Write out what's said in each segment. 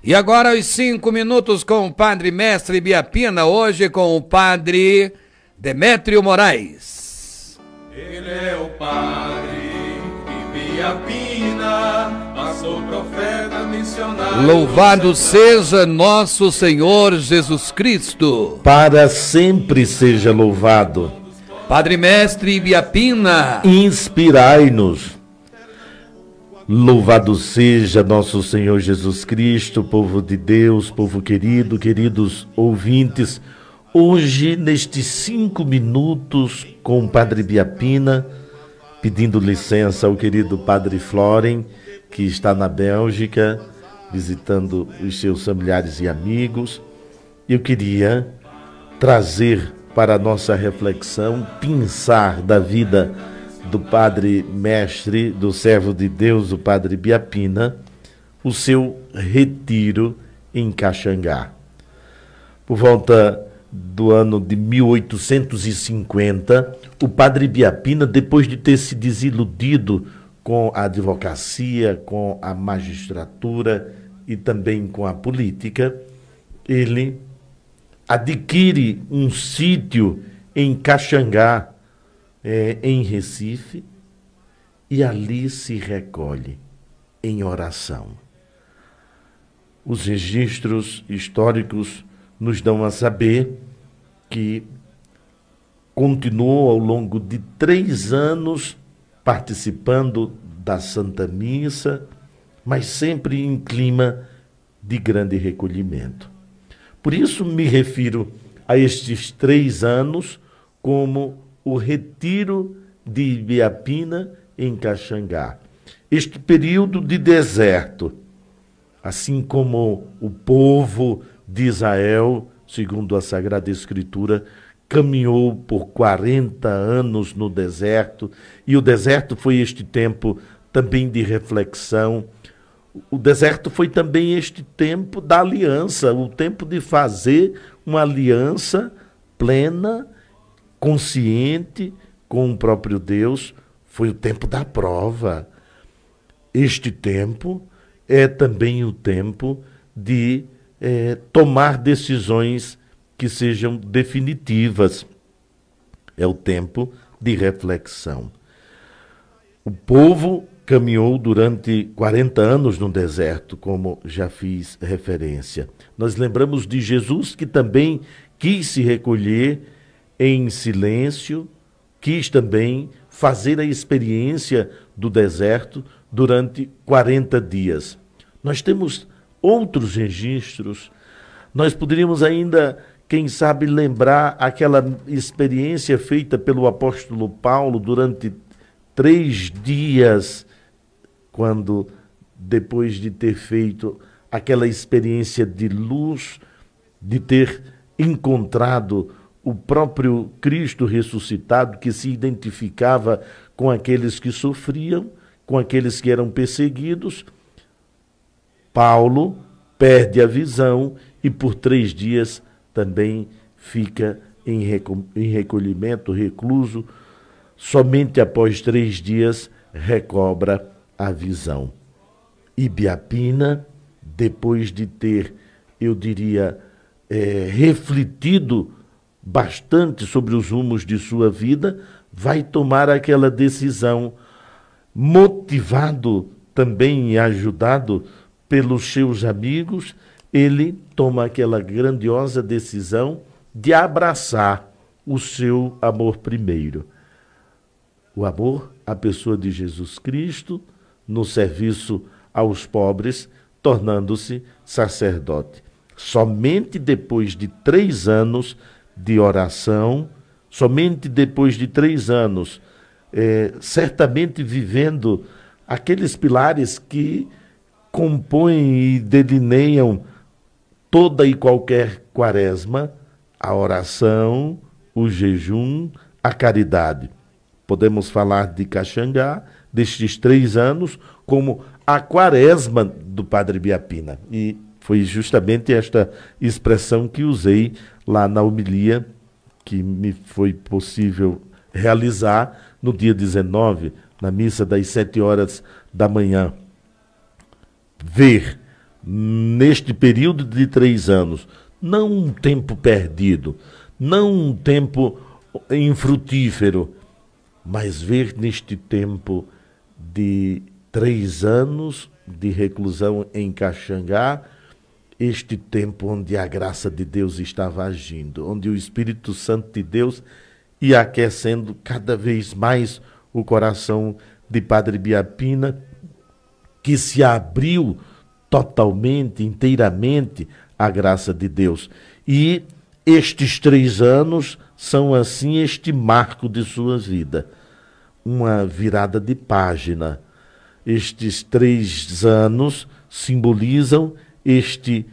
E agora os 5 minutos com o Padre Mestre Biapina, hoje com o Padre Demétrio Moraes. Ele é o Padre de Biapina, passou profeta, missionário. Louvado seja nosso Senhor Jesus Cristo. Para sempre seja louvado. Padre Mestre Biapina, Inspirai-nos. Louvado seja nosso Senhor Jesus Cristo, povo de Deus, povo querido, queridos ouvintes. Hoje, nestes 5 minutos com o Padre Biapina, pedindo licença ao querido Padre Floren, que está na Bélgica, visitando os seus familiares e amigos, eu queria trazer para a nossa reflexão, pensar da vida do Padre Mestre, do servo de Deus, o Padre Biapina, o seu retiro em Caxangá. Por volta do ano de 1850, o Padre Biapina, depois de ter se desiludido com a advocacia, com a magistratura e também com a política, ele adquire um sítio em Caxangá, em Recife, e ali se recolhe em oração. Os registros históricos nos dão a saber que continuou ao longo de 3 anos participando da Santa Missa, mas sempre em clima de grande recolhimento. Por isso me refiro a estes 3 anos como o retiro de Ibiapina em Caxangá. Este período de deserto, assim como o povo de Israel, segundo a Sagrada Escritura, caminhou por 40 anos no deserto, e o deserto foi este tempo também de reflexão. O deserto foi também este tempo da aliança, o tempo de fazer uma aliança plena, consciente com o próprio Deus. Foi o tempo da prova. Este tempo é também o tempo de tomar decisões que sejam definitivas. É o tempo de reflexão. O povo caminhou durante 40 anos no deserto, como já fiz referência. Nós lembramos de Jesus, que também quis se recolher em silêncio, quis também fazer a experiência do deserto durante 40 dias. Nós temos outros registros. Nós poderíamos ainda, quem sabe, lembrar aquela experiência feita pelo apóstolo Paulo durante 3 dias, quando, depois de ter feito aquela experiência de luz, de ter encontrado o próprio Cristo ressuscitado, que se identificava com aqueles que sofriam, com aqueles que eram perseguidos, Paulo perde a visão e por 3 dias também fica em recolhimento, recluso. Somente após 3 dias recobra a visão. Ibiapina, depois de ter, eu diria, refletido bastante sobre os rumos de sua vida, vai tomar aquela decisão, motivado também e ajudado pelos seus amigos. Ele toma aquela grandiosa decisão de abraçar o seu amor primeiro. O amor à pessoa de Jesus Cristo, no serviço aos pobres, tornando-se sacerdote. Somente depois de 3 anos de oração, somente depois de 3 anos, certamente vivendo aqueles pilares que compõem e delineiam toda e qualquer quaresma, a oração, o jejum, a caridade. Podemos falar de Caxangá, destes 3 anos, como a quaresma do Padre Biapina. E foi justamente esta expressão que usei lá na homilia, que me foi possível realizar no dia 19, na missa das 7 horas da manhã. Ver neste período de 3 anos, não um tempo perdido, não um tempo infrutífero, mas ver neste tempo de 3 anos de reclusão em Caxangá, este tempo onde a graça de Deus estava agindo, onde o Espírito Santo de Deus ia aquecendo cada vez mais o coração de Padre Biapina, que se abriu totalmente, inteiramente à graça de Deus. E estes 3 anos são assim este marco de sua vida, uma virada de página. Estes 3 anos simbolizam este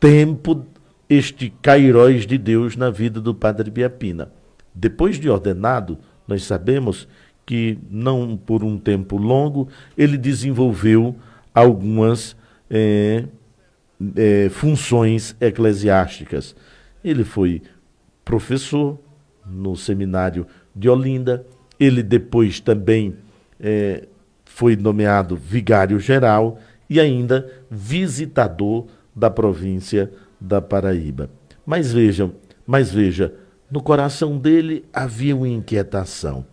tempo, este kairós de Deus na vida do Padre Biapina. Depois de ordenado, nós sabemos que, não por um tempo longo, ele desenvolveu algumas funções eclesiásticas. Ele foi professor no seminário de Olinda, ele depois também foi nomeado vigário-geral e ainda visitador da província da Paraíba. Mas veja, no coração dele havia uma inquietação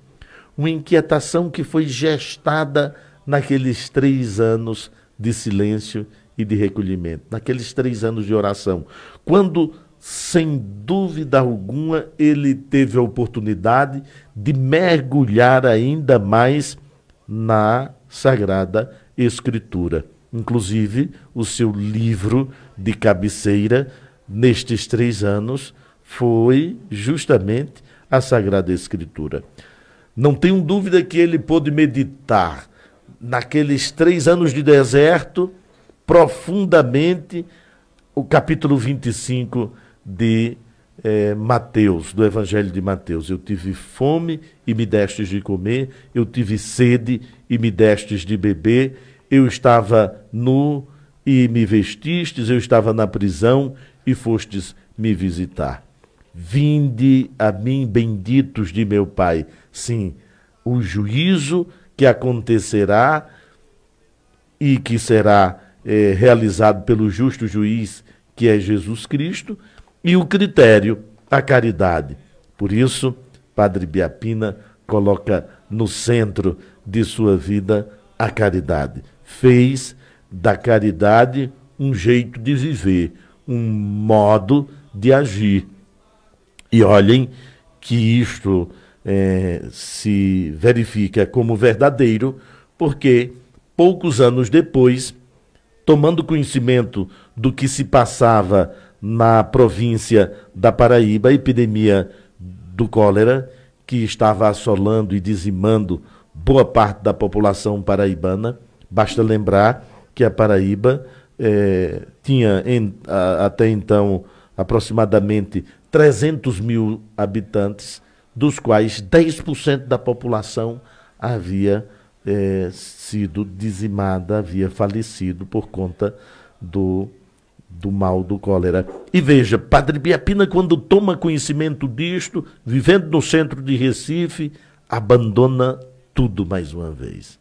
que foi gestada naqueles 3 anos de silêncio e de recolhimento, naqueles 3 anos de oração, quando, sem dúvida alguma, ele teve a oportunidade de mergulhar ainda mais na Sagrada Escritura. Inclusive, o seu livro de cabeceira, nestes 3 anos, foi justamente a Sagrada Escritura. Não tenho dúvida que ele pôde meditar naqueles 3 anos de deserto profundamente o capítulo 25 de Mateus, do Evangelho de Mateus. Eu tive fome e me destes de comer, eu tive sede e me destes de beber, eu estava nu e me vestistes, eu estava na prisão e fostes me visitar. Vinde a mim, benditos de meu Pai. Sim, o juízo que acontecerá e que será realizado pelo justo juiz, que é Jesus Cristo, e o critério, a caridade. Por isso, Padre Biapina coloca no centro de sua vida a caridade. Fez da caridade um jeito de viver, um modo de agir. E olhem que isto se verifica como verdadeiro, porque poucos anos depois, tomando conhecimento do que se passava na província da Paraíba, a epidemia do cólera, que estava assolando e dizimando boa parte da população paraibana. Basta lembrar que a Paraíba tinha até então aproximadamente 300 mil habitantes, dos quais 10% da população havia sido dizimada, havia falecido por conta do mal do cólera. E veja, Padre Biapina, quando toma conhecimento disto, vivendo no centro de Recife, abandona tudo mais uma vez.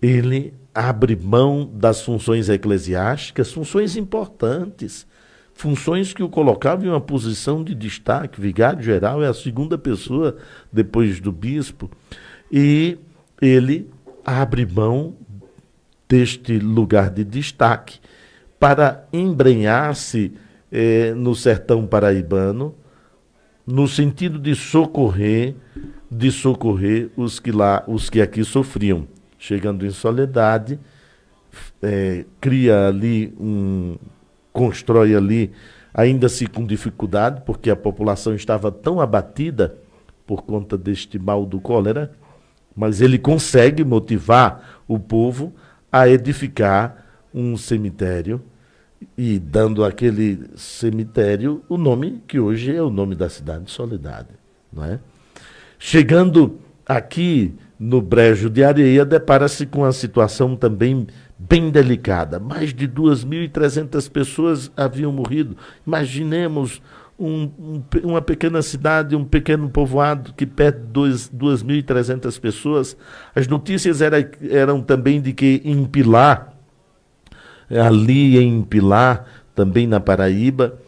Ele abre mão das funções eclesiásticas, funções importantes, funções que o colocavam em uma posição de destaque. Vigário-geral é a 2ª pessoa depois do bispo, e ele abre mão deste lugar de destaque para embrenhar-se no sertão paraibano, no sentido de socorrer os que aqui sofriam. Chegando em Soledade, cria ali constrói ali, ainda assim com dificuldade, porque a população estava tão abatida por conta deste mal do cólera, mas ele consegue motivar o povo a edificar um cemitério, e dando àquele cemitério o nome que hoje é o nome da cidade de Soledade, não é? Chegando aqui no Brejo de Areia, depara-se com uma situação também bem delicada. Mais de 2.300 pessoas haviam morrido. Imaginemos uma pequena cidade, um pequeno povoado que perde 2.300 pessoas. As notícias eram também de que em Pilar ali em Pilar, também na Paraíba,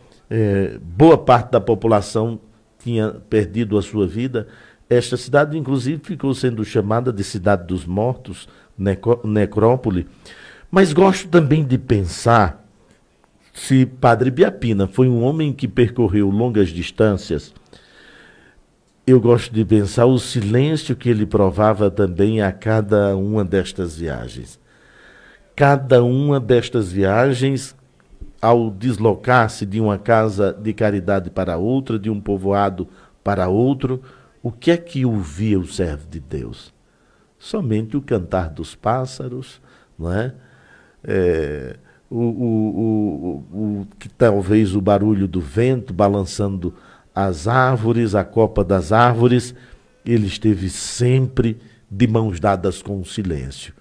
boa parte da população tinha perdido a sua vida. Esta cidade, inclusive, ficou sendo chamada de Cidade dos Mortos, necrópole. Mas gosto também de pensar se Padre Biapina foi um homem que percorreu longas distâncias. Eu gosto de pensar o silêncio que ele provava também a cada uma destas viagens. Cada uma destas viagens, ao deslocar-se de uma casa de caridade para outra, de um povoado para outro, o que é que ouvia o servo de Deus? Somente o cantar dos pássaros, não é? Que talvez o barulho do vento balançando as árvores, a copa das árvores. Ele esteve sempre de mãos dadas com o silêncio.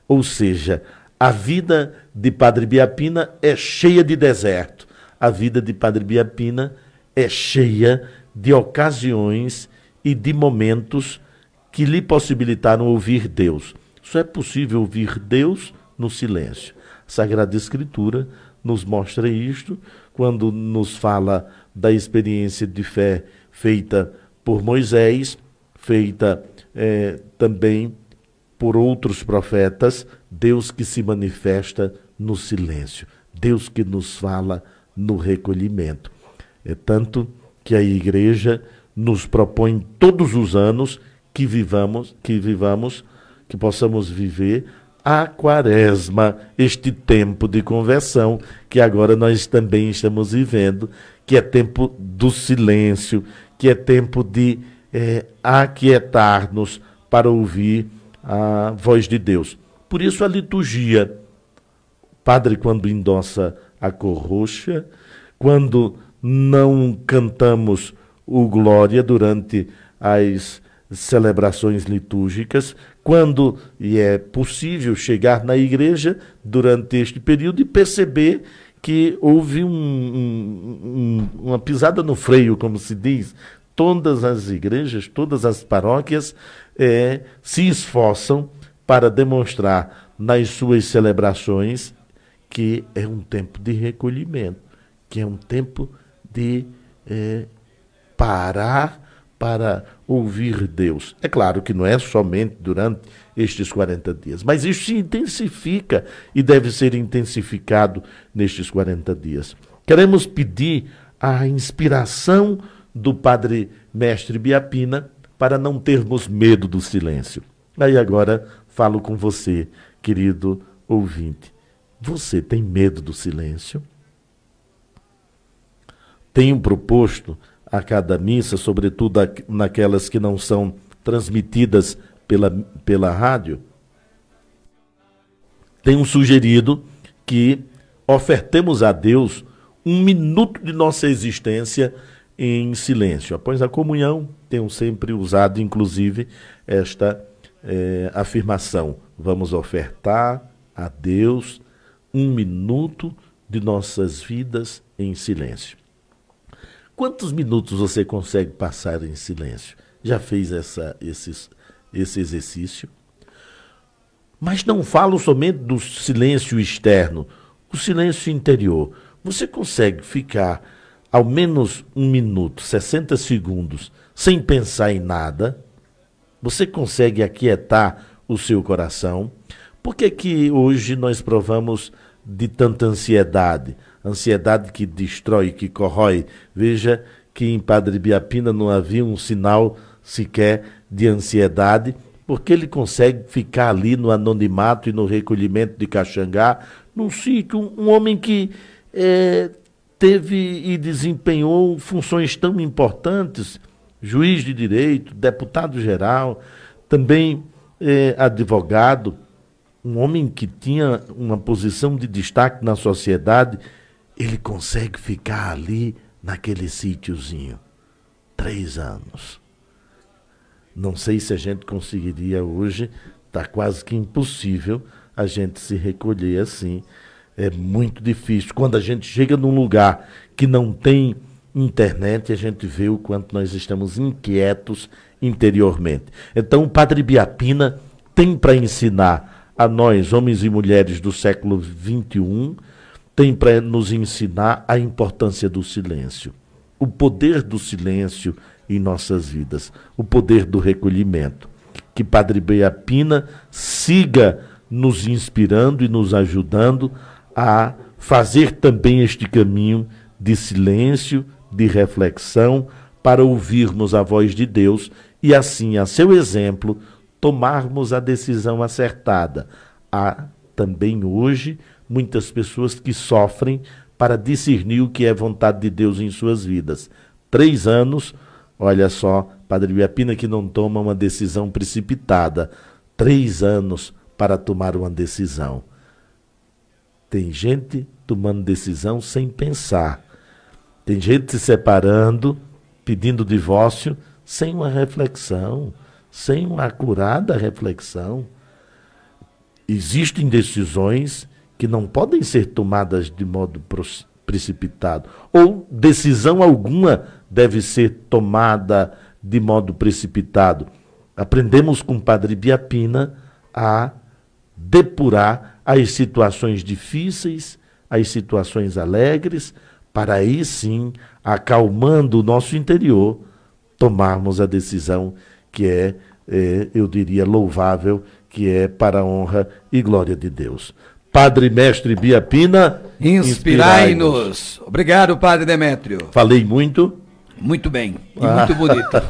Ou seja, a vida de Padre Biapina é cheia de deserto. A vida de Padre Biapina é cheia de ocasiões e de momentos que lhe possibilitaram ouvir Deus. Só é possível ouvir Deus no silêncio. A Sagrada Escritura nos mostra isto quando nos fala da experiência de fé feita por Moisés, feita também por outros profetas, Deus que se manifesta no silêncio, Deus que nos fala no recolhimento. É tanto que a Igreja nos propõe todos os anos que possamos viver a Quaresma, este tempo de conversão que agora nós também estamos vivendo, que é tempo do silêncio, que é tempo de aquietar-nos para ouvir a voz de Deus. Por isso a liturgia, Padre, quando endossa a cor roxa, quando não cantamos o Glória durante as celebrações litúrgicas, quando é possível chegar na igreja durante este período e perceber que houve uma pisada no freio, como se diz. Todas as igrejas, todas as paróquias se esforçam para demonstrar nas suas celebrações que é um tempo de recolhimento, que é um tempo de parar para ouvir Deus. É claro que não é somente durante estes 40 dias, mas isso se intensifica e deve ser intensificado nestes 40 dias. Queremos pedir a inspiração do Padre Mestre Biapina para não termos medo do silêncio. Aí agora falo com você, querido ouvinte. Você tem medo do silêncio? Tenho proposto a cada missa, sobretudo naquelas que não são transmitidas pela rádio, tenho sugerido que ofertemos a Deus 1 minuto de nossa existência em silêncio. Após a comunhão, tenho sempre usado, inclusive, esta afirmação. Vamos ofertar a Deus 1 minuto de nossas vidas em silêncio. Quantos minutos você consegue passar em silêncio? Já fez esse exercício? Mas não falo somente do silêncio externo, o silêncio interior. Você consegue ficar ao menos 1 minuto, 60 segundos, sem pensar em nada? Você consegue aquietar o seu coração? Por que que hoje nós provamos de tanta ansiedade? Ansiedade que destrói, que corrói. Veja que em Padre Biapina não havia um sinal sequer de ansiedade, porque ele consegue ficar ali no anonimato e no recolhimento de Caxangá, num sítio, um homem que teve e desempenhou funções tão importantes, juiz de direito, deputado-geral, também advogado, um homem que tinha uma posição de destaque na sociedade. Ele consegue ficar ali naquele sítiozinho 3 anos. Não sei se a gente conseguiria hoje, está quase que impossível a gente se recolher assim. É muito difícil. Quando a gente chega num lugar que não tem internet, a gente vê o quanto nós estamos inquietos interiormente. Então o Padre Biapina tem para ensinar a nós, homens e mulheres do século XXI, tem para nos ensinar a importância do silêncio, o poder do silêncio em nossas vidas, o poder do recolhimento. Que Padre Biapina siga nos inspirando e nos ajudando a fazer também este caminho de silêncio, de reflexão, para ouvirmos a voz de Deus e assim, a seu exemplo, tomarmos a decisão acertada. Há também hoje muitas pessoas que sofrem para discernir o que é vontade de Deus em suas vidas. 3 anos, olha só, Padre Biapina que não toma uma decisão precipitada. 3 anos para tomar uma decisão. Tem gente tomando decisão sem pensar. Tem gente se separando, pedindo divórcio, sem uma reflexão, sem uma acurada reflexão. Existem decisões que não podem ser tomadas de modo precipitado, ou decisão alguma deve ser tomada de modo precipitado. Aprendemos com o Padre Biapina a depurar as situações difíceis, as situações alegres, para aí sim, acalmando o nosso interior, tomarmos a decisão que é, eu diria, louvável, que é para a honra e glória de Deus. Padre Mestre Biapina, inspirai-nos. Obrigado, Padre Demétrio. Falei muito? Muito bem e muito bonito.